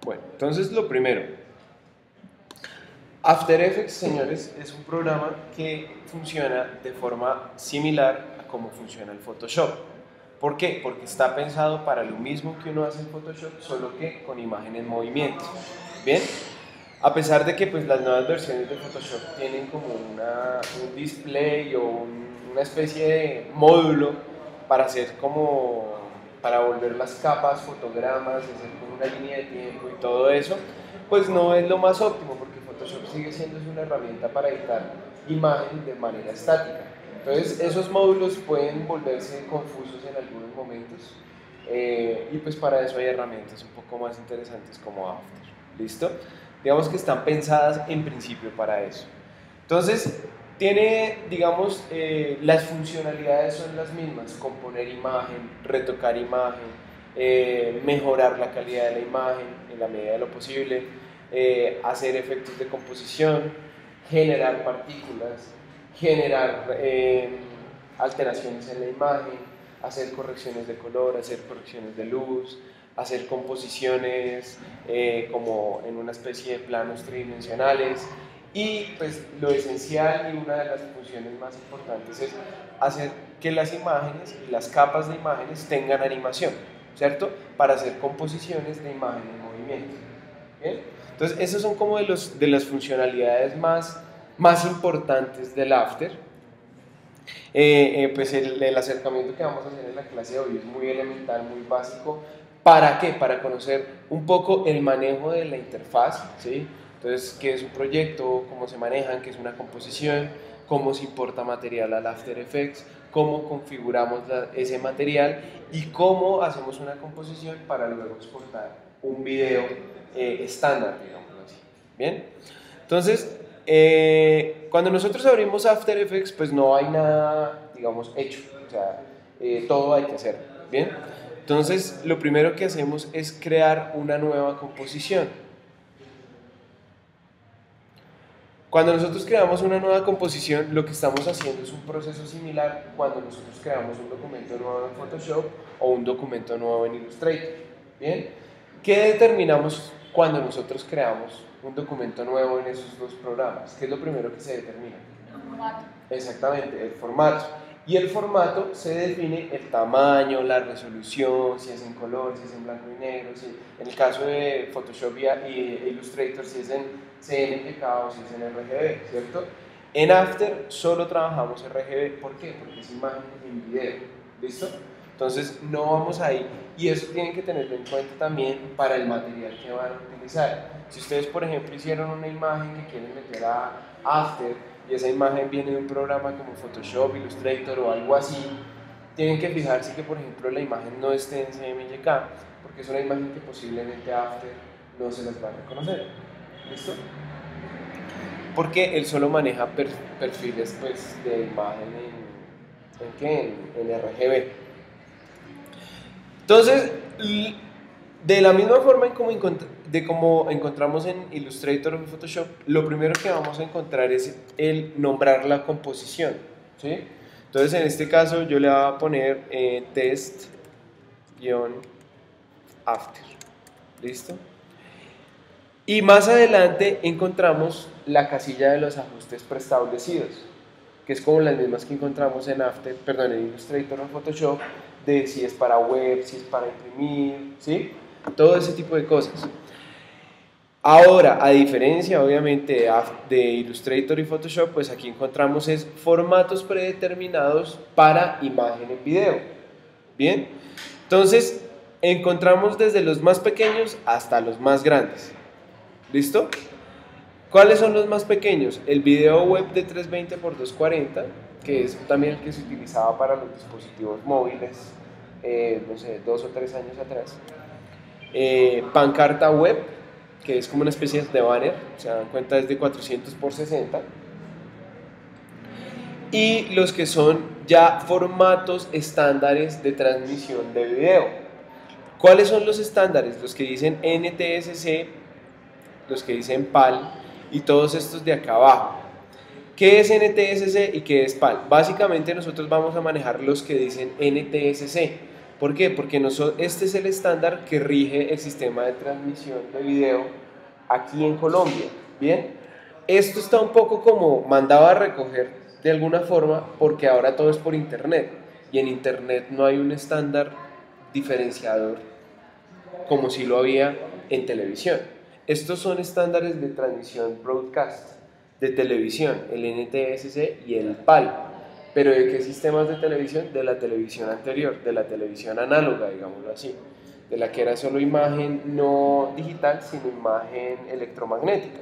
Bueno, entonces lo primero, After Effects, señores, es un programa que funciona de forma similar a cómo funciona el Photoshop. ¿Por qué? Porque está pensado para lo mismo que uno hace en Photoshop, solo que con imagen en movimiento. ¿Bien? A pesar de que pues, las nuevas versiones de Photoshop tienen como un display o una especie de módulo para hacer como, para volver las capas, fotogramas, hacer como una línea de tiempo y todo eso, pues no es lo más óptimo porque Photoshop sigue siendo una herramienta para editar imagen de manera estática. Entonces esos módulos pueden volverse confusos en algunos momentos y pues para eso hay herramientas un poco más interesantes como After. ¿Listo? Digamos que están pensadas en principio para eso. Entonces, tiene, digamos, las funcionalidades son las mismas: componer imagen, retocar imagen, mejorar la calidad de la imagen en la medida de lo posible, hacer efectos de composición, generar partículas, generar alteraciones en la imagen, hacer correcciones de color, hacer correcciones de luz, hacer composiciones como en una especie de planos tridimensionales. Y pues lo esencial y una de las funciones más importantes es hacer que las imágenes y las capas de imágenes tengan animación, ¿cierto? Para hacer composiciones de imagen en movimiento. ¿Bien? Entonces, esas son como de las funcionalidades más importantes del After. Pues el acercamiento que vamos a hacer en la clase de hoy es muy elemental, muy básico. ¿Para qué? Para conocer un poco el manejo de la interfaz, ¿sí? Entonces, ¿qué es un proyecto? ¿Cómo se manejan? ¿Qué es una composición? ¿Cómo se importa material al After Effects? ¿Cómo configuramos ese material? Y cómo hacemos una composición para luego exportar un video estándar, digámoslo así. ¿Bien? Entonces, cuando nosotros abrimos After Effects, pues no hay nada, digamos, hecho. O sea, todo hay que hacer. ¿Bien? Entonces, lo primero que hacemos es crear una nueva composición. Cuando nosotros creamos una nueva composición, lo que estamos haciendo es un proceso similar cuando nosotros creamos un documento nuevo en Photoshop o un documento nuevo en Illustrator. ¿Bien? ¿Qué determinamos cuando nosotros creamos un documento nuevo en esos dos programas? ¿Qué es lo primero que se determina? El formato. Exactamente, el formato. Y el formato se define el tamaño, la resolución, si es en color, si es en blanco y negro, si en el caso de Photoshop y Illustrator, si es en CMYK o si es en RGB, ¿cierto? En After solo trabajamos RGB, ¿por qué? Porque es imagen en video, ¿listo? Entonces no vamos ahí, y eso tienen que tenerlo en cuenta también para el material que van a utilizar. Si ustedes, por ejemplo, hicieron una imagen que quieren meter a After, y esa imagen viene de un programa como Photoshop, Illustrator o algo así, tienen que fijarse que, por ejemplo, la imagen no esté en CMYK, porque es una imagen que posiblemente After no se las va a reconocer. ¿Listo? Porque él solo maneja perfiles pues, de imagen en RGB. Entonces, de la misma forma de como encontramos en Illustrator o en Photoshop, lo primero que vamos a encontrar es el nombrar la composición, ¿sí? Entonces, en este caso, yo le voy a poner test-after. ¿Listo? Y más adelante encontramos la casilla de los ajustes preestablecidos, que es como las mismas que encontramos en en Illustrator o en Photoshop, de si es para web, si es para imprimir, ¿sí? Todo ese tipo de cosas. Ahora, a diferencia obviamente de Illustrator y Photoshop, pues aquí encontramos es formatos predeterminados para imagen en video. Bien, entonces encontramos desde los más pequeños hasta los más grandes. ¿Listo? ¿Cuáles son los más pequeños? El video web de 320 x 240, que es también el que se utilizaba para los dispositivos móviles, no sé, 2 o 3 años atrás. Pancarta web, que es como una especie de banner, se dan cuenta, es de 400 x 60. Y los que son ya formatos estándares de transmisión de video. ¿Cuáles son los estándares? Los que dicen NTSC, los que dicen PAL y todos estos de acá abajo. ¿Qué es NTSC y qué es PAL? Básicamente nosotros vamos a manejar los que dicen NTSC. ¿Por qué? Porque este es el estándar que rige el sistema de transmisión de video aquí en Colombia. Bien, esto está un poco como mandado a recoger de alguna forma porque ahora todo es por internet y en internet no hay un estándar diferenciador como si lo había en televisión. Estos son estándares de transmisión broadcast de televisión, el NTSC y el PAL. ¿Pero de qué sistemas de televisión? De la televisión anterior, de la televisión análoga, digámoslo así, de la que era solo imagen no digital, sino imagen electromagnética.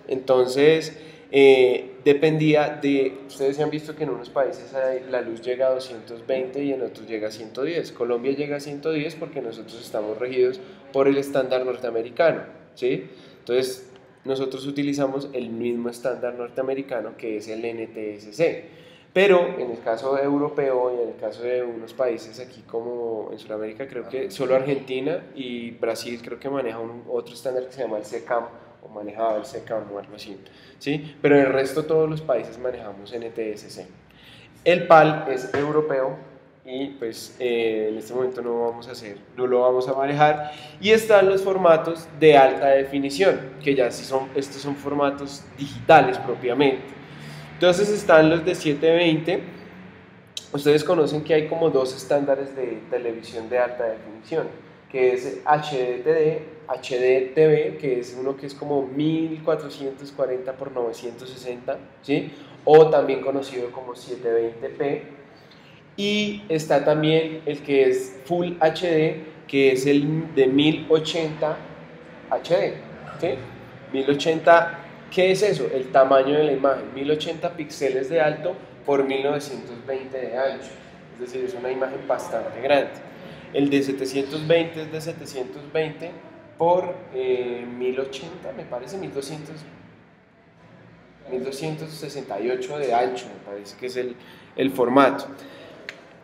Entonces, dependía de, ustedes han visto que en unos países la luz llega a 220 y en otros llega a 110. Colombia llega a 110 porque nosotros estamos regidos por el estándar norteamericano, ¿sí? Entonces, nosotros utilizamos el mismo estándar norteamericano que es el NTSC. Pero en el caso europeo y en el caso de unos países aquí como en Sudamérica, creo que solo Argentina y Brasil creo que maneja otro estándar que se llama el CECAM o manejaba el CECAM o algo así, ¿sí? Pero en el resto todos los países manejamos NTSC. El PAL es europeo y pues en este momento no lo vamos a manejar, y están los formatos de alta definición, que ya sí estos son formatos digitales propiamente. Entonces están los de 720. Ustedes conocen que hay como dos estándares de televisión de alta definición, que es HDTV, que es uno que es como 1440 por 960, ¿sí? O también conocido como 720p. Y está también el que es Full HD, que es el de 1080 HD, ¿sí? 1080, ¿qué es eso? El tamaño de la imagen, 1080 píxeles de alto por 1920 de ancho, es decir, es una imagen bastante grande. El de 720 es de 720 por 1080, me parece, 1268 de ancho, me parece que es el formato.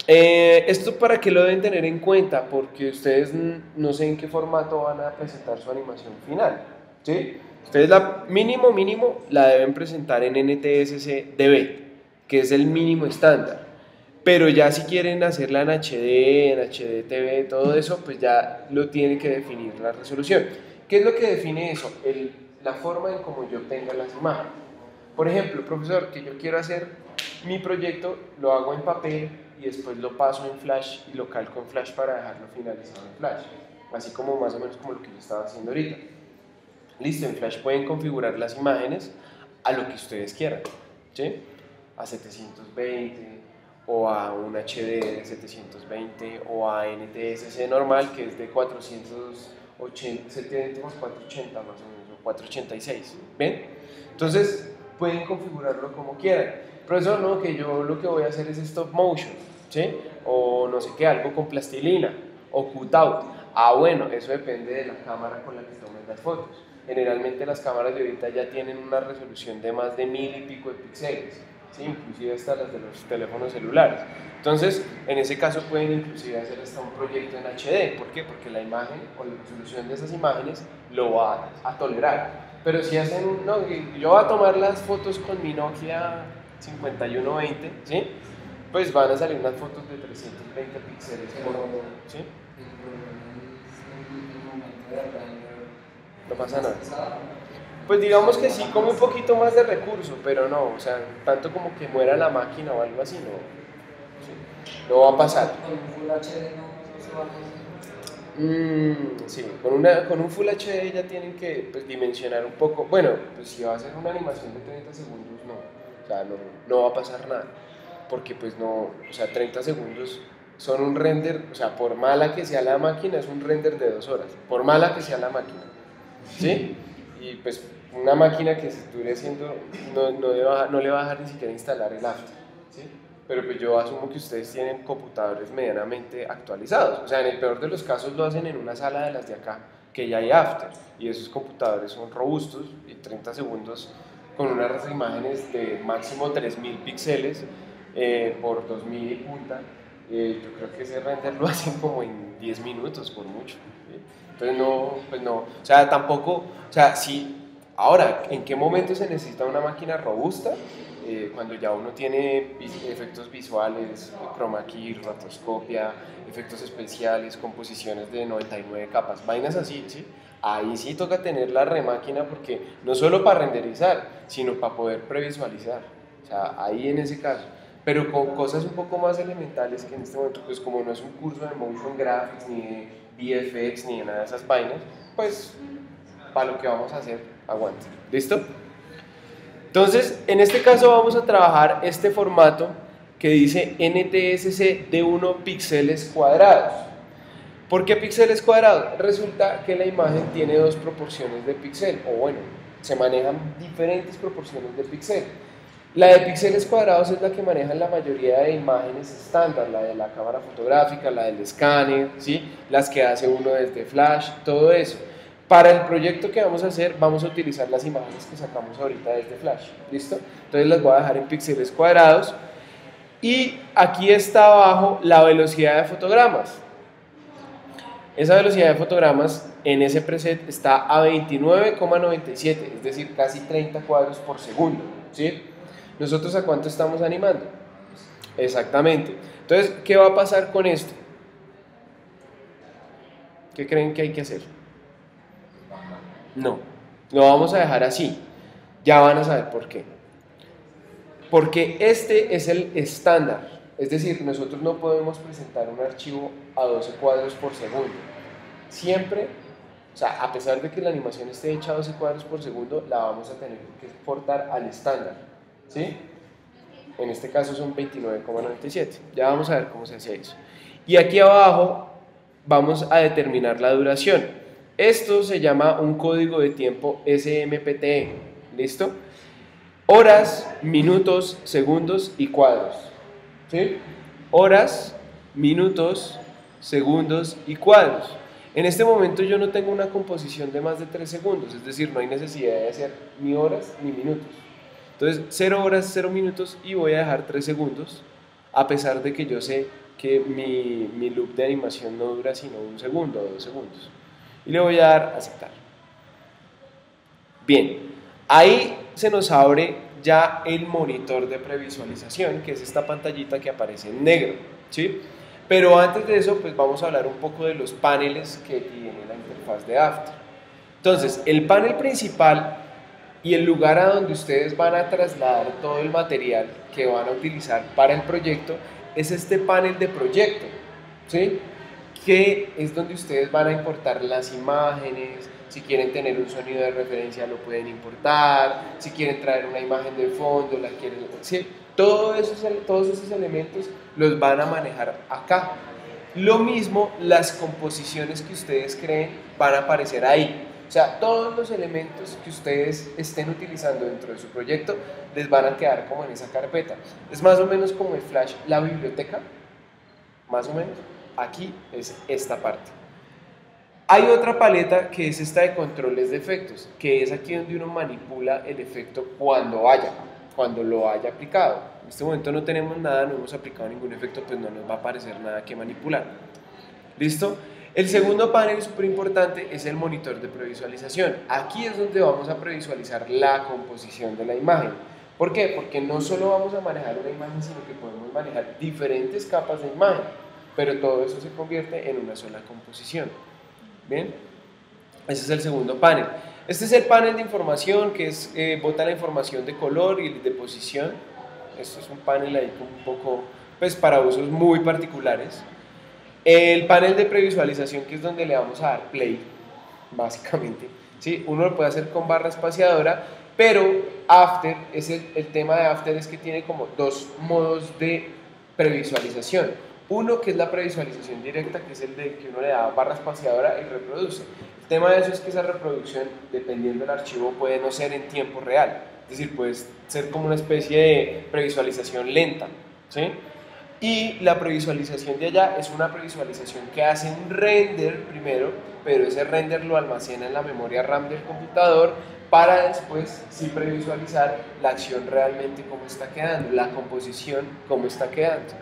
¿Esto para qué lo deben tener en cuenta? Porque ustedes no sé en qué formato van a presentar su animación final, ¿sí? Ustedes mínimo la deben presentar en NTSC-DB, que es el mínimo estándar. Pero ya si quieren hacerla en HD, en HDTV, todo eso, pues ya lo tiene que definir la resolución. ¿Qué es lo que define eso? La forma en cómo yo obtenga las imágenes. Por ejemplo, profesor, que yo quiero hacer mi proyecto, lo hago en papel y después lo paso en Flash y lo calco en Flash para dejarlo finalizado en Flash. Así como más o menos como lo que yo estaba haciendo ahorita. Listo, en Flash pueden configurar las imágenes a lo que ustedes quieran, ¿sí? A 720 o a un HD de 720 o a NTSC normal que es de 480, 720 más 480 más o menos, o 486, ¿ven? Entonces pueden configurarlo como quieran. Profesor, no, que yo lo que voy a hacer es stop motion, ¿sí? O no sé qué, algo con plastilina o cutout. Ah, bueno, eso depende de la cámara con la que tomen las fotos. Generalmente las cámaras de ahorita ya tienen una resolución de más de 1000 y pico de píxeles, ¿sí? Inclusive hasta las de los teléfonos celulares. Entonces, en ese caso pueden inclusive hacer hasta un proyecto en HD. ¿Por qué? Porque la imagen o la resolución de esas imágenes lo va a tolerar. Pero si hacen, no, yo voy a tomar las fotos con mi Nokia 5120, ¿sí? Pues van a salir unas fotos de 320 píxeles por, ¿sí? No pasa nada. Pues digamos que sí, come un poquito más de recurso, pero no, o sea, tanto como que muera la máquina o algo así, no, sí, no va a pasar. Con un Full HD no se va a hacer. Sí, con un Full HD ya tienen que pues, dimensionar un poco. Bueno, pues si va a ser una animación de 30 segundos, no, o sea, no va a pasar nada, porque pues no, o sea, 30 segundos son un render, o sea, por mala que sea la máquina, es un render de 2 horas, por mala que sea la máquina, ¿sí? Y pues una máquina que se dure haciendo, no le va a dejar ni siquiera instalar el After, ¿sí? Pero pues yo asumo que ustedes tienen computadores medianamente actualizados, o sea, en el peor de los casos lo hacen en una sala de las de acá, que ya hay After, y esos computadores son robustos, y 30 segundos con unas imágenes de máximo 3000 píxeles por 2000 y punta, yo creo que ese render lo hacen como en 10 minutos por mucho, ¿sí? Entonces no, pues no, o sea, tampoco, o sea, sí, ahora, ¿en qué momento se necesita una máquina robusta? cuando ya uno tiene efectos visuales, chroma key, rotoscopia, efectos especiales, composiciones de 99 capas, vainas así, ¿sí? Ahí sí toca tener la remáquina porque no solo para renderizar, sino para poder previsualizar. O sea, ahí en ese caso. Pero con cosas un poco más elementales que en este momento, pues como no es un curso de motion graphics, ni de VFX, ni de nada de esas vainas, pues para lo que vamos a hacer, aguante. ¿Listo? Entonces, en este caso vamos a trabajar este formato que dice NTSC de 1 píxeles cuadrados. ¿Por qué píxeles cuadrados? Resulta que la imagen tiene dos proporciones de píxel, o bueno, se manejan diferentes proporciones de píxel. La de píxeles cuadrados es la que manejan la mayoría de imágenes estándar, la de la cámara fotográfica, la del escáner, ¿sí? Las que hace uno desde Flash, todo eso. Para el proyecto que vamos a hacer, vamos a utilizar las imágenes que sacamos ahorita desde Flash, ¿listo? Entonces las voy a dejar en píxeles cuadrados. Y aquí está abajo la velocidad de fotogramas. Esa velocidad de fotogramas en ese preset está a 29,97, es decir, casi 30 cuadros por segundo, ¿sí? ¿Nosotros a cuánto estamos animando? Exactamente. Entonces, ¿qué va a pasar con esto? ¿Qué creen que hay que hacer? No, lo vamos a dejar así. Ya van a saber por qué. Porque este es el estándar. Es decir, nosotros no podemos presentar un archivo a 12 cuadros por segundo. Siempre, o sea, a pesar de que la animación esté hecha a 12 cuadros por segundo, la vamos a tener que exportar al estándar, ¿sí? En este caso son 29,97. Ya vamos a ver cómo se hace eso. Y aquí abajo vamos a determinar la duración. Esto se llama un código de tiempo SMPTE, ¿listo? Horas, minutos, segundos y cuadros, ¿sí? Horas, minutos, segundos y cuadros. En este momento yo no tengo una composición de más de 3 segundos, es decir, no hay necesidad de hacer ni horas ni minutos. Entonces, 0 horas, 0 minutos y voy a dejar 3 segundos, a pesar de que yo sé que mi loop de animación no dura sino 1 segundo o 2 segundos. Y le voy a dar a aceptar. Bien, ahí se nos abre ya el monitor de previsualización, que es esta pantallita que aparece en negro, ¿sí? Pero antes de eso, pues vamos a hablar un poco de los paneles que tiene la interfaz de After. Entonces, el panel principal y el lugar a donde ustedes van a trasladar todo el material que van a utilizar para el proyecto es este panel de proyecto, ¿sí? Que es donde ustedes van a importar las imágenes. Si quieren tener un sonido de referencia lo pueden importar, si quieren traer una imagen de fondo, la quieren, ¿sí? Todos esos elementos los van a manejar acá. Lo mismo, las composiciones que ustedes creen van a aparecer ahí. O sea, todos los elementos que ustedes estén utilizando dentro de su proyecto les van a quedar como en esa carpeta. Es más o menos como el Flash, la biblioteca, más o menos. Aquí es esta parte. Hay otra paleta que es esta de controles de efectos, que es aquí donde uno manipula el efecto cuando lo haya aplicado. En este momento no tenemos nada, no hemos aplicado ningún efecto, pues no nos va a aparecer nada que manipular. ¿Listo? El segundo panel súper importante es el monitor de previsualización. Aquí es donde vamos a previsualizar la composición de la imagen. ¿Por qué? Porque no solo vamos a manejar una imagen, sino que podemos manejar diferentes capas de imagen, pero todo eso se convierte en una sola composición. ¿Bien? Ese es el segundo panel. Este es el panel de información que es, bota la información de color y de posición. Esto es un panel ahí un poco, pues para usos muy particulares. El panel de previsualización, que es donde le vamos a dar play, básicamente. ¿Sí? Uno lo puede hacer con barra espaciadora, pero After, el tema de After es que tiene como dos modos de previsualización. Uno que es la previsualización directa, que es el de que uno le da barra espaciadora y reproduce. El tema de eso es que esa reproducción, dependiendo del archivo, puede no ser en tiempo real. Es decir, puede ser como una especie de previsualización lenta, ¿sí? Y la previsualización de allá es una previsualización que hace un render primero, pero ese render lo almacena en la memoria RAM del computador para después sí previsualizar la acción realmente cómo está quedando, la composición cómo está quedando.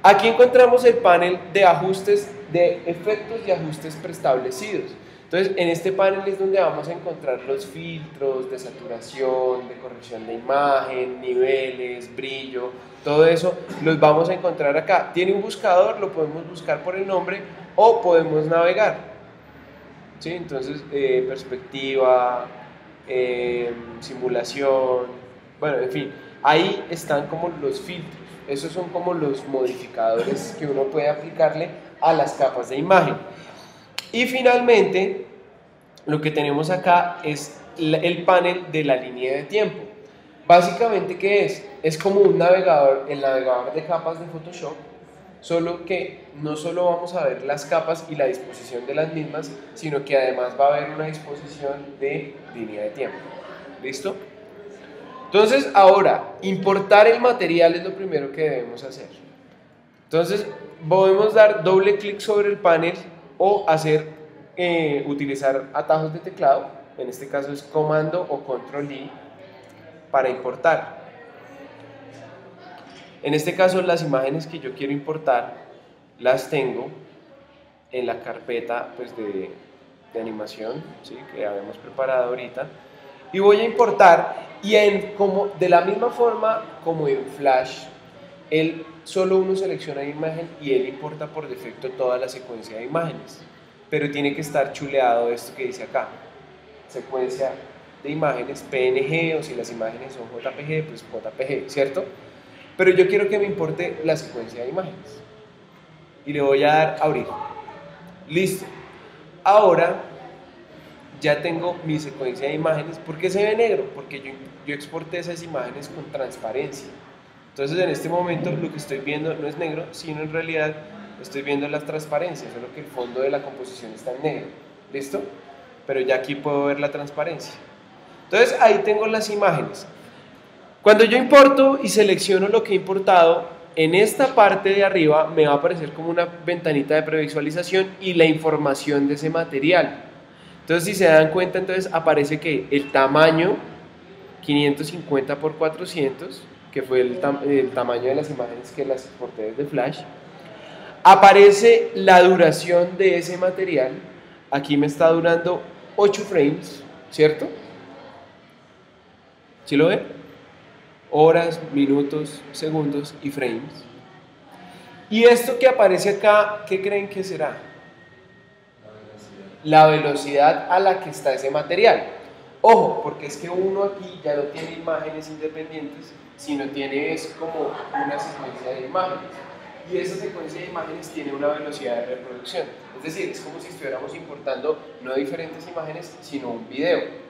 Aquí encontramos el panel de ajustes, de efectos y ajustes preestablecidos. Entonces, en este panel es donde vamos a encontrar los filtros de saturación, de corrección de imagen, niveles, brillo, todo eso los vamos a encontrar acá. Tiene un buscador, lo podemos buscar por el nombre o podemos navegar. ¿Sí? Entonces, perspectiva, simulación, bueno, en fin, ahí están como los filtros. Esos son como los modificadores que uno puede aplicarle a las capas de imagen. Y finalmente, lo que tenemos acá es el panel de la línea de tiempo. Básicamente, ¿qué es? Es como un navegador, el navegador de capas de Photoshop, solo que no solo vamos a ver las capas y la disposición de las mismas, sino que además va a haber una disposición de línea de tiempo. ¿Listo? Entonces, ahora, importar el material es lo primero que debemos hacer. Entonces, podemos dar doble clic sobre el panel o utilizar atajos de teclado, en este caso es comando o control I, para importar. En este caso, las imágenes que yo quiero importar las tengo en la carpeta pues, de animación, ¿sí? Que habíamos preparado ahorita, y voy a importar, y de la misma forma como en Flash, solo uno selecciona la imagen y él importa por defecto toda la secuencia de imágenes, pero tiene que estar chuleado esto que dice acá, secuencia de imágenes PNG, o si las imágenes son JPG, pues JPG, ¿cierto? Pero yo quiero que me importe la secuencia de imágenes y le voy a dar abrir. Listo. Ahora ya tengo mi secuencia de imágenes. ¿Por qué se ve negro? Porque yo exporté esas imágenes con transparencia. Entonces en este momento lo que estoy viendo no es negro, sino en realidad estoy viendo las transparencias, solo que el fondo de la composición está en negro. ¿Listo? Pero ya aquí puedo ver la transparencia. Entonces ahí tengo las imágenes. Cuando yo importo y selecciono lo que he importado, en esta parte de arriba me va a aparecer como una ventanita de previsualización y la información de ese material. Entonces, si se dan cuenta, entonces aparece que el tamaño 550 por 400, que fue el tamaño de las imágenes que las exporté desde Flash. Aparece la duración de ese material. Aquí me está durando 8 frames, ¿cierto? ¿Sí lo ven? Horas, minutos, segundos y frames. Y esto que aparece acá, ¿qué creen que será? La velocidad a la que está ese material. Ojo, porque es que uno aquí ya no tiene imágenes independientes, sino tiene como una secuencia de imágenes. Y esa secuencia de imágenes tiene una velocidad de reproducción. Es decir, es como si estuviéramos importando no diferentes imágenes, sino un video.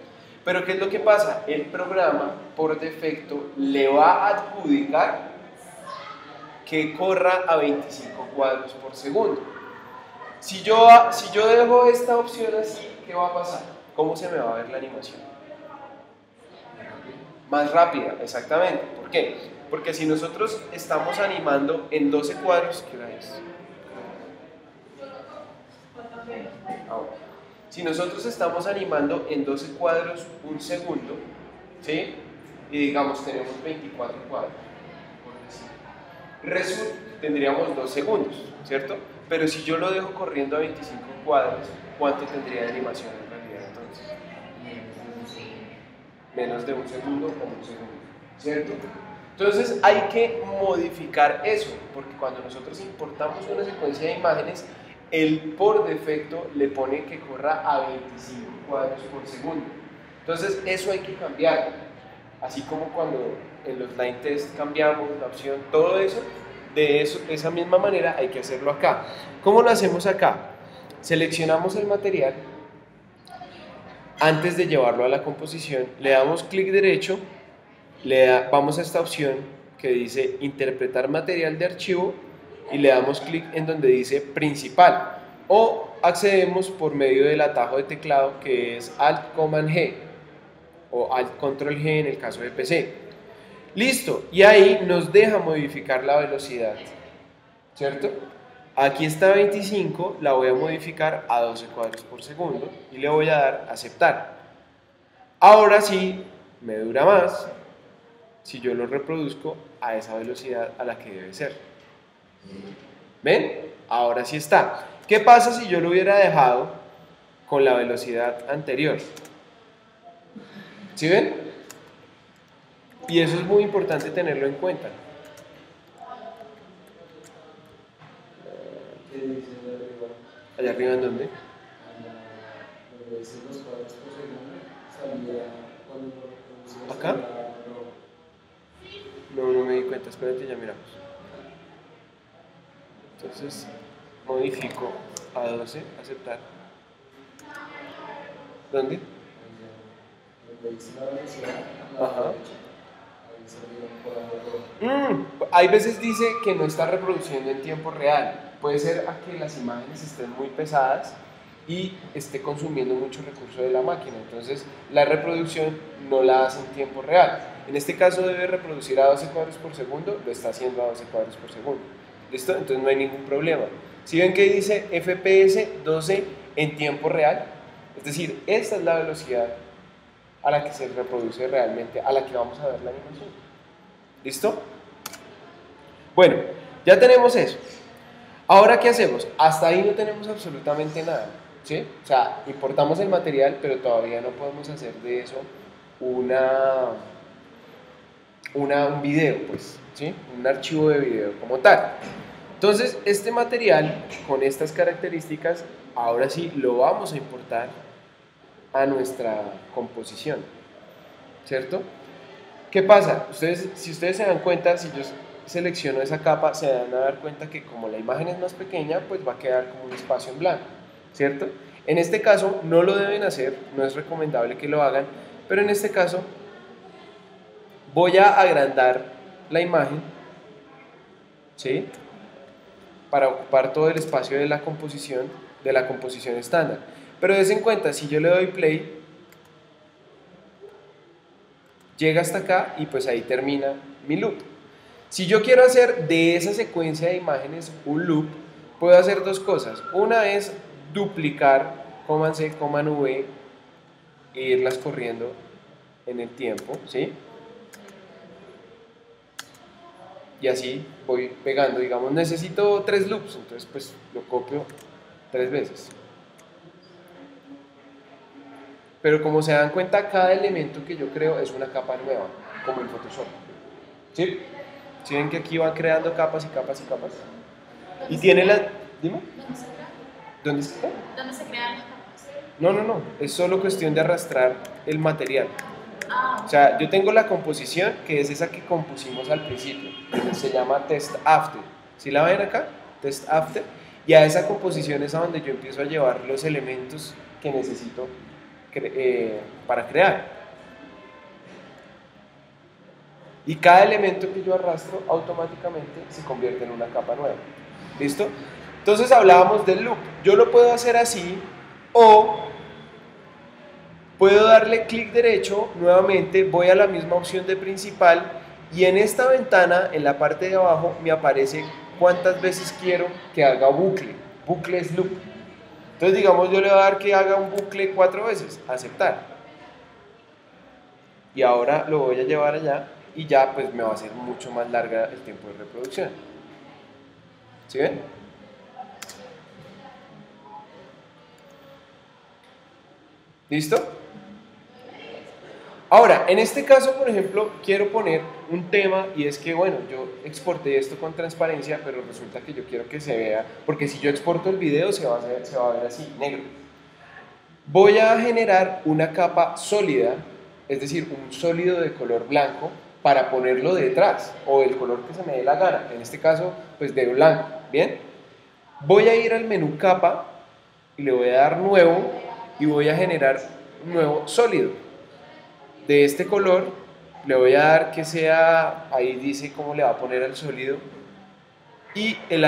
Pero ¿qué es lo que pasa? El programa, por defecto, le va a adjudicar que corra a 25 cuadros por segundo. Si yo dejo esta opción así, ¿qué va a pasar? ¿Cómo se me va a ver la animación? Más rápida, exactamente. ¿Por qué? Porque si nosotros estamos animando en 12 cuadros, ¿qué hora es? Ahora. Si nosotros estamos animando en 12 cuadros un segundo, ¿sí? Y digamos tenemos 24 cuadros, tendríamos 2 segundos, ¿cierto? Pero si yo lo dejo corriendo a 25 cuadros, ¿cuánto tendría de animación en realidad entonces? Menos de un segundo o un segundo, ¿cierto? Entonces hay que modificar eso, porque cuando nosotros importamos una secuencia de imágenes, él por defecto le pone que corra a 25 cuadros por segundo. Entonces eso hay que cambiar, así como cuando en los line test cambiamos la opción, todo eso, de esa misma manera hay que hacerlo acá. ¿Cómo lo hacemos acá? Seleccionamos el material, antes de llevarlo a la composición, le damos clic derecho, vamos a esta opción que dice interpretar material de archivo, y le damos clic en donde dice principal, o accedemos por medio del atajo de teclado que es Alt Command G o Alt Control G en el caso de PC. Listo, y ahí nos deja modificar la velocidad, ¿cierto? Aquí está 25, la voy a modificar a 12 cuadros por segundo y le voy a dar aceptar. Ahora sí, me dura más si yo lo reproduzco a esa velocidad a la que debe ser. ¿Ven? Ahora sí está. ¿Qué pasa si yo lo hubiera dejado con la velocidad anterior. ¿Sí ven? Y eso es muy importante tenerlo en cuenta. ¿Qué dice de arriba? ¿Allá arriba en dónde? Donde dicen los cuadros por segundo, salía cuando reproducías ¿Acá? no. No me di cuenta, espérate, ya miramos. Entonces, modifico a 12, aceptar. ¿Dónde? Donde dice la velocidad, a la Ajá. derecha. Ahí salía un cuadro rojo. Hay veces dice que no está reproduciendo en tiempo real. Puede ser a que las imágenes estén muy pesadas y esté consumiendo mucho recurso de la máquina. Entonces, la reproducción no la hace en tiempo real. En este caso debe reproducir a 12 cuadros por segundo, lo está haciendo a 12 cuadros por segundo. ¿Listo? Entonces no hay ningún problema. Si ven que dice FPS 12 en tiempo real, es decir, esta es la velocidad a la que se reproduce realmente, a la que vamos a ver la animación. ¿Listo? Bueno, ya tenemos eso. Ahora, ¿qué hacemos? Hasta ahí no tenemos absolutamente nada, ¿sí? O sea, importamos el material, pero todavía no podemos hacer de eso un video, pues, ¿sí? Un archivo de video como tal. Entonces, este material, con estas características, ahora sí lo vamos a importar a nuestra composición, ¿cierto? ¿Qué pasa? Si ustedes se dan cuenta, si yo selecciono esa capa, se van a dar cuenta que como la imagen es más pequeña, pues va a quedar como un espacio en blanco, ¿cierto? En este caso no lo deben hacer, no es recomendable que lo hagan, pero en este caso voy a agrandar la imagen, ¿sí? Para ocupar todo el espacio de la composición estándar. Pero des en cuenta, si yo le doy play, llega hasta acá y pues ahí termina mi loop. Si yo quiero hacer de esa secuencia de imágenes un loop, puedo hacer dos cosas. Una es duplicar Command C, Command V e irlas corriendo en el tiempo, ¿sí? Y así voy pegando, digamos, necesito 3 loops, entonces pues lo copio 3 veces. Pero como se dan cuenta, cada elemento que yo creo es una capa nueva, como en Photoshop. ¿Sí? ¿Sí ven que aquí van creando capas y capas y capas? Y tiene la... ¿Dime? ¿Dónde se crea? ¿Dónde se crea? ¿Dónde se crean las capas? No, es solo cuestión de arrastrar el material. Ah, O sea, yo tengo la composición, que es esa que compusimos al principio, se llama Test After. ¿Sí la ven acá? Test After. Y a esa composición es a donde yo empiezo a llevar los elementos que necesito para crear. Y cada elemento que yo arrastro automáticamente se convierte en una capa nueva. ¿Listo? Entonces hablábamos del loop. Yo lo puedo hacer así o puedo darle clic derecho, nuevamente voy a la misma opción de principal y en esta ventana, en la parte de abajo, me aparece cuántas veces quiero que haga bucle. Bucle es loop. Entonces digamos yo le voy a dar que haga un bucle 4 veces, aceptar. Y ahora lo voy a llevar allá y ya pues me va a ser mucho más larga el tiempo de reproducción. ¿Sí ven? ¿Listo? Ahora, en este caso, por ejemplo, quiero poner un tema y es que, bueno, yo exporté esto con transparencia, pero resulta que yo quiero que se vea, porque si yo exporto el video se va a ver así, negro. Voy a generar una capa sólida, es decir, un sólido de color blanco, para ponerlo detrás, o el color que se me dé la gana, en este caso, pues de blanco, ¿bien? Voy a ir al menú capa y le voy a dar nuevo y voy a generar un nuevo sólido de este color. Le voy a dar que sea, ahí dice cómo le va a poner al sólido, y el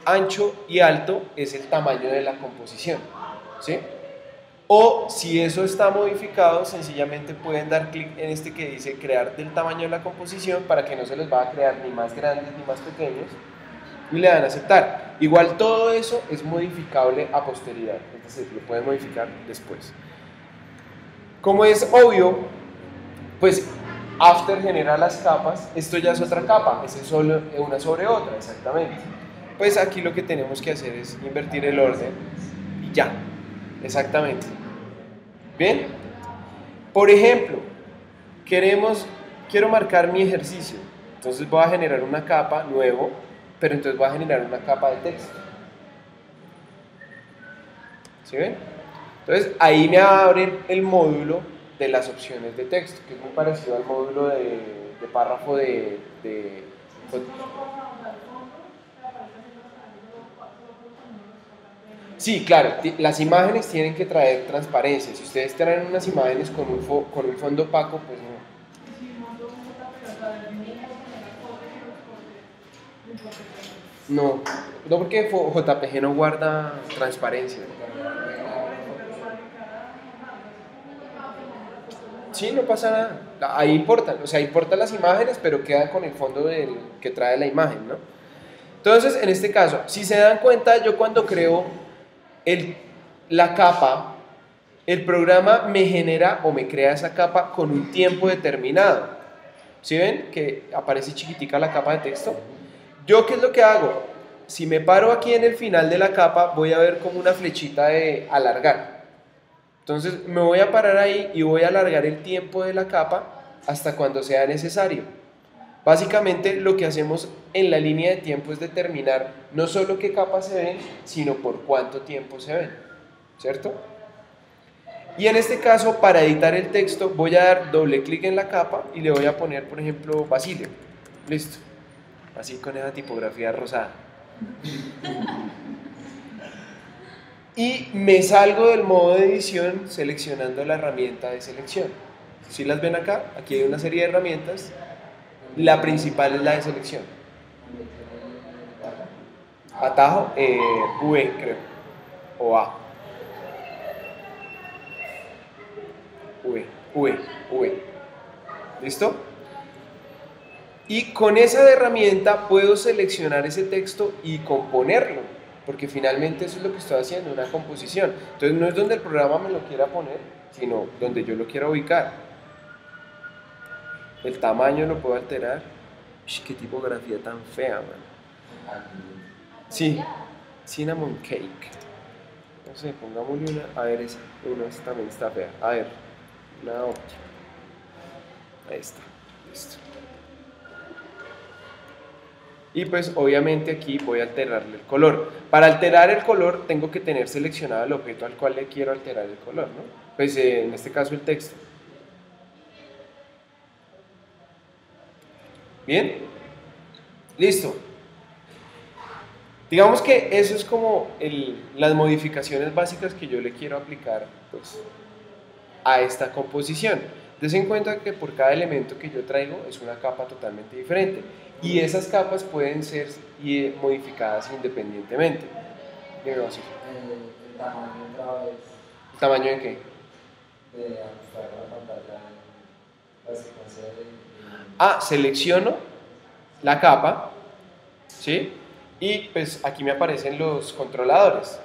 ancho y alto es el tamaño de la composición, ¿sí? O si eso está modificado, sencillamente pueden dar clic en este que dice crear del tamaño de la composición para que no se les va a crear ni más grandes ni más pequeños, y le dan a aceptar. Igual todo eso es modificable a posteridad, es decir, lo pueden modificar después. Como es obvio, pues After genera las capas, esto ya es otra capa, es solo una sobre otra, exactamente. Pues aquí lo que tenemos que hacer es invertir el orden y ya. Exactamente. ¿Bien? Por ejemplo, quiero marcar mi ejercicio. Entonces voy a generar una capa nuevo, pero entonces voy a generar una capa de texto. ¿Sí ven? Entonces ahí me abre el módulo de las opciones de texto, que es muy parecido al módulo de párrafo de Sí, claro, las imágenes tienen que traer transparencia. Si ustedes traen unas imágenes con un fondo opaco, pues no. No, no porque JPG no guarda transparencia. Sí, no pasa nada. Ahí importan, o sea, importan las imágenes, pero quedan con el fondo que trae la imagen, ¿no? Entonces, en este caso, si se dan cuenta, yo cuando creo la capa, el programa me genera o me crea esa capa con un tiempo determinado. ¿Sí ven? Que aparece chiquitica la capa de texto. ¿Yo qué es lo que hago? Si me paro aquí en el final de la capa, voy a ver como una flechita de alargar. Entonces me voy a parar ahí y voy a alargar el tiempo de la capa hasta cuando sea necesario. Básicamente lo que hacemos en la línea de tiempo es determinar no solo qué capas se ven, sino por cuánto tiempo se ven, ¿cierto? Y en este caso, para editar el texto, voy a dar doble clic en la capa y le voy a poner, por ejemplo, Basilio. Listo. Así con esa tipografía rosada. Y me salgo del modo de edición seleccionando la herramienta de selección. Si las ven acá, aquí hay una serie de herramientas. La principal es la de selección. Atajo, V creo, o A. V. ¿Listo? Y con esa herramienta puedo seleccionar ese texto y componerlo, porque finalmente eso es lo que estoy haciendo, una composición. Entonces no es donde el programa me lo quiera poner, sino donde yo lo quiera ubicar. El tamaño lo puedo alterar. Qué tipografía tan fea, man. Sí, Cinnamon Cake. No sé, pongámosle una. A ver, esa también está fea. A ver, una otra. Ahí está, listo. Y pues obviamente aquí voy a alterarle el color. Para alterar el color tengo que tener seleccionado el objeto al cual le quiero alterar el color, ¿no? Pues en este caso el texto. ¿Bien? Listo. Digamos que eso es como las modificaciones básicas que yo le quiero aplicar pues, a esta composición. Des en cuenta que por cada elemento que yo traigo es una capa totalmente diferente y esas capas pueden ser modificadas independientemente. ¿Qué me va a decir? El tamaño otra vez. ¿El tamaño de qué? De ajustar la pantalla, la secuencia de... Selecciono la capa, ¿sí? Y pues aquí me aparecen los controladores.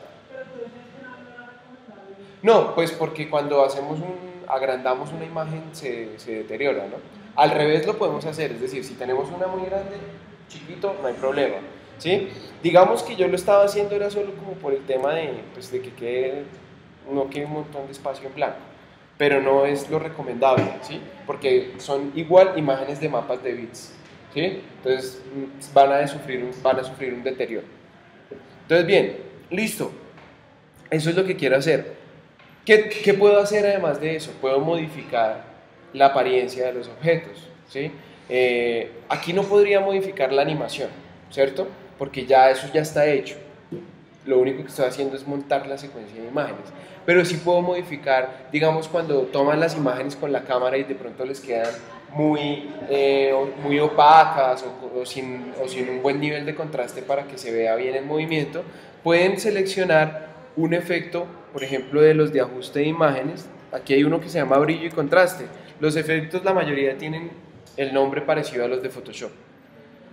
No, pues porque cuando agrandamos una imagen se deteriora, ¿no? Al revés lo podemos hacer, es decir, si tenemos una muy grande, chiquito, no hay problema, ¿sí? Digamos que yo lo estaba haciendo era solo como por el tema de que no quede un montón de espacio en blanco, pero no es lo recomendable, ¿sí? Porque son igual imágenes de mapas de bits, ¿sí? Entonces van a sufrir un deterioro. Entonces bien, listo, eso es lo que quiero hacer. ¿Qué puedo hacer además de eso? Puedo modificar la apariencia de los objetos, ¿sí? Aquí no podría modificar la animación, ¿cierto? Porque eso ya está hecho. Lo único que estoy haciendo es montar la secuencia de imágenes. Pero sí puedo modificar, digamos, cuando toman las imágenes con la cámara y de pronto les quedan muy opacas o sin un buen nivel de contraste para que se vea bien el movimiento, pueden seleccionar un efecto, por ejemplo, de los de ajuste de imágenes. Aquí hay uno que se llama brillo y contraste. Los efectos, la mayoría tienen el nombre parecido a los de Photoshop.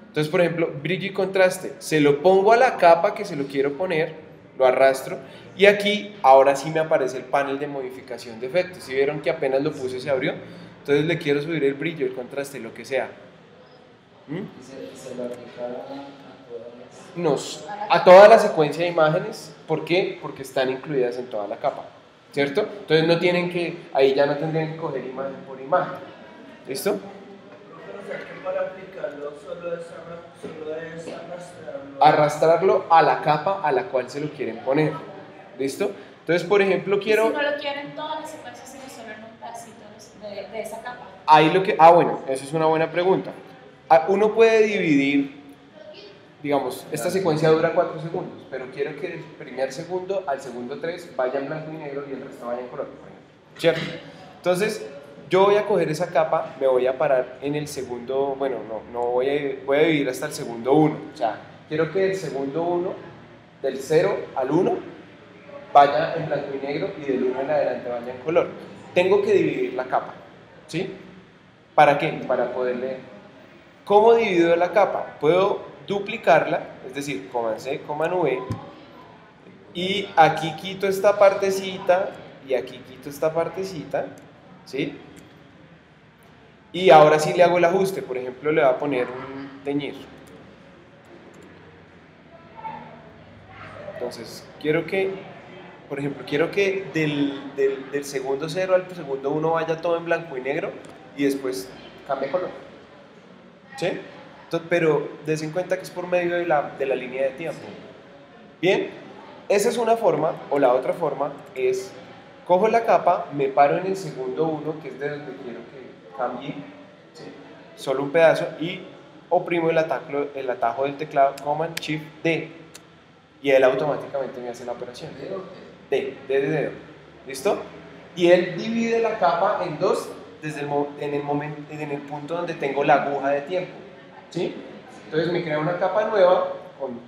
Entonces, por ejemplo, brillo y contraste, se lo pongo a la capa que se lo quiero poner, lo arrastro, y aquí ahora sí me aparece el panel de modificación de efectos. Si vieron que apenas lo puse se abrió, entonces le quiero subir el brillo, el contraste, lo que sea. Y se lo aplica a todas las... a toda la secuencia de imágenes. ¿Por qué? Porque están incluidas en toda la capa, ¿cierto? Entonces no tienen que, ahí ya no tendrían que coger imagen por imagen. ¿Listo? O sea, que para aplicarlo solo es arrastrarlo. Arrastrarlo a la capa a la cual se lo quieren poner. ¿Listo? Entonces, por ejemplo, quiero... Si no lo quieren todas las secuencias, sino solo en un pedacito de esa capa. Ahí lo que... bueno, esa es una buena pregunta. Uno puede dividir, digamos, esta secuencia dura 4 segundos, pero quiero que del primer segundo al segundo 3 vaya en blanco y negro y el resto vaya en color, por ejemplo. ¿Cierto? Entonces, yo voy a coger esa capa, me voy a parar en el segundo, bueno, no voy a dividir hasta el segundo 1. O sea, quiero que del segundo 1, del 0 al 1, vaya en blanco y negro y del 1 en adelante vaya en color. Tengo que dividir la capa, ¿sí? ¿Para qué? Para poder leer. ¿Cómo divido la capa? Puedo duplicarla, es decir, coma C, coma V, y aquí quito esta partecita y aquí quito esta partecita, ¿sí? Y ahora sí le hago el ajuste, por ejemplo, le voy a poner un teñir. Entonces, quiero que, por ejemplo, del segundo 0 al segundo 1 vaya todo en blanco y negro y después cambie color. ¿Sí? Entonces, pero des en cuenta que es por medio de la línea de tiempo. Bien, esa es una forma, o la otra forma es, cojo la capa, me paro en el segundo 1, que es de donde quiero que cambie, ¿sí? Solo un pedazo, y oprimo el atajo del teclado, Command Shift D, y él automáticamente me hace la operación. D de dedo. ¿Listo? Y él divide la capa en dos en el punto donde tengo la aguja de tiempo. ¿Sí? Entonces me crea una capa nueva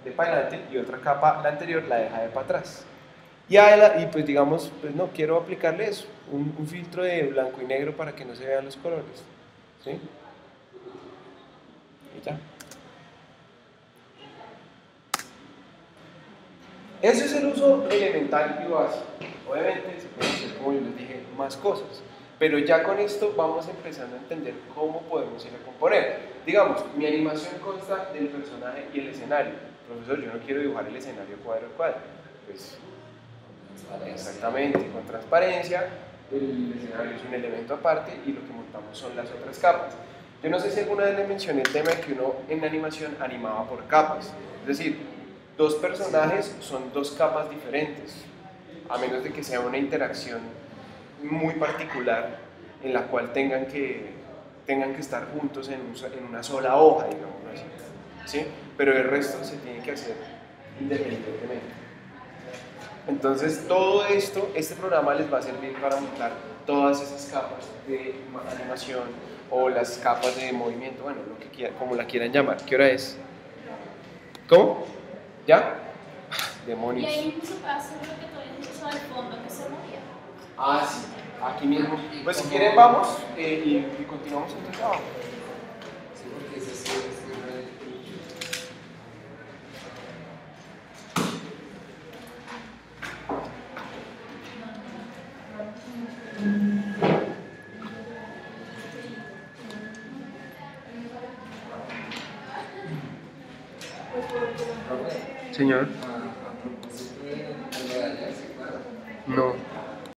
de para adelante y otra capa, la anterior, la deja de para atrás. Y pues digamos, pues no, quiero aplicarle eso, un filtro de blanco y negro para que no se vean los colores. ¿Sí? Y ya. Ese es el uso elemental y básico. Obviamente se pueden hacer, como yo les dije, más cosas. Pero ya con esto vamos empezando a entender cómo podemos ir a componer. Digamos, mi animación consta del personaje y el escenario. Profesor, yo no quiero dibujar el escenario cuadro a cuadro. Pues, exactamente, con transparencia. El escenario es un elemento aparte y lo que montamos son las otras capas. Yo no sé si alguna vez le mencioné el tema de que uno en la animación animaba por capas. Es decir, dos personajes son dos capas diferentes, a menos de que sea una interacción muy particular en la cual tengan que estar juntos en una sola hoja, digamos así, ¿sí? Pero el resto se tiene que hacer independientemente. Entonces todo esto, este programa les va a servir para montar todas esas capas de animación o las capas de movimiento, bueno, lo que quieran, como la quieran llamar. ¿Qué hora es? ¿Cómo? ¿Ya? Demonios. Y ahí se puede hacer lo que tú habías dicho del fondo que se movía. Sí, aquí mismo. Pues si quieren vamos y continuamos el trabajo. Sí, porque ese sí es Señor. a propósito de la medalla, ¿se acuerdan? No.